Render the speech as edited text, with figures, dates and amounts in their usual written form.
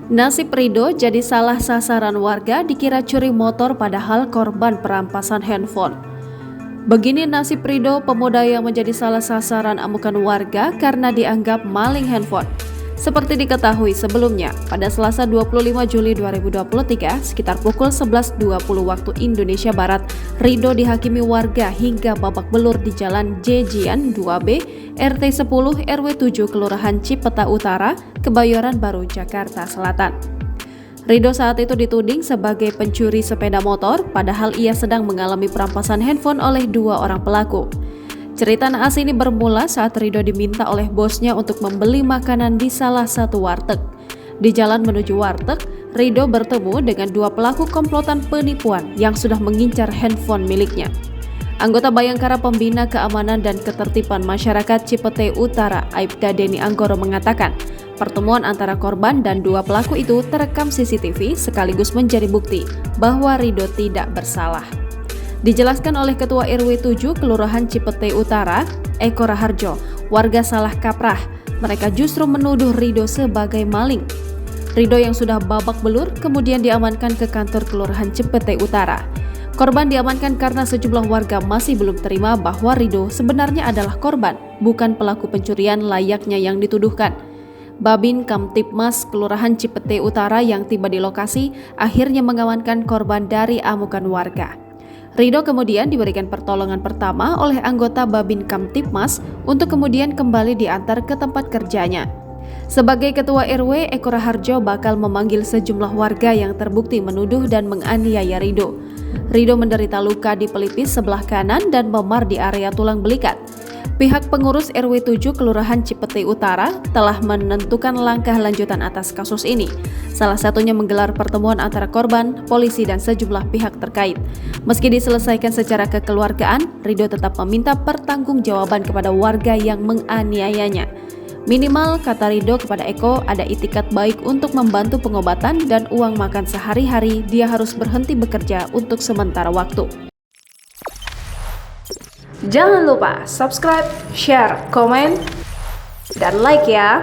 Nasib Rido jadi salah sasaran warga dikira curi motor padahal korban perampasan handphone. Begini nasib Rido, pemuda yang menjadi salah sasaran amukan warga karena dianggap maling handphone. Seperti diketahui sebelumnya, pada Selasa 25 Juli 2023 sekitar pukul 11.20 waktu Indonesia Barat, Rido dihakimi warga hingga babak belur di Jalan Jejian 2B, RT 10 RW 7 Kelurahan Cipeta Utara, Kebayoran Baru, Jakarta Selatan. Rido saat itu dituding sebagai pencuri sepeda motor, padahal ia sedang mengalami perampasan handphone oleh dua orang pelaku. Cerita naas ini bermula saat Rido diminta oleh bosnya untuk membeli makanan di salah satu warteg. Di jalan menuju warteg, Rido bertemu dengan dua pelaku komplotan penipuan yang sudah mengincar handphone miliknya. Anggota Bayangkara Pembina Keamanan dan Ketertiban Masyarakat Cipete Utara, Aibda Deni Anggoro mengatakan, pertemuan antara korban dan dua pelaku itu terekam CCTV sekaligus menjadi bukti bahwa Rido tidak bersalah. Dijelaskan oleh Ketua RW 7 Kelurahan Cipete Utara, Eko Raharjo, warga salah kaprah. Mereka justru menuduh Rido sebagai maling. Rido yang sudah babak belur kemudian diamankan ke kantor Kelurahan Cipete Utara. Korban diamankan karena sejumlah warga masih belum terima bahwa Rido sebenarnya adalah korban, bukan pelaku pencurian layaknya yang dituduhkan. Babin Kamtipmas Kelurahan Cipete Utara yang tiba di lokasi akhirnya mengamankan korban dari amukan warga. Rido kemudian diberikan pertolongan pertama oleh anggota Babin Kamtipmas untuk kemudian kembali diantar ke tempat kerjanya. Sebagai Ketua RW, Eko Raharjo bakal memanggil sejumlah warga yang terbukti menuduh dan menganiaya Rido. Rido menderita luka di pelipis sebelah kanan dan memar di area tulang belikat. Pihak pengurus RW 7 Kelurahan Cipete Utara telah menentukan langkah lanjutan atas kasus ini. Salah satunya menggelar pertemuan antara korban, polisi, dan sejumlah pihak terkait. Meski diselesaikan secara kekeluargaan, Rido tetap meminta pertanggungjawaban kepada warga yang menganiayanya. Minimal, kata Rido kepada Eko, ada itikat baik untuk membantu pengobatan dan uang makan sehari-hari. Dia harus berhenti bekerja untuk sementara waktu. Jangan lupa subscribe, share, komen, dan like ya!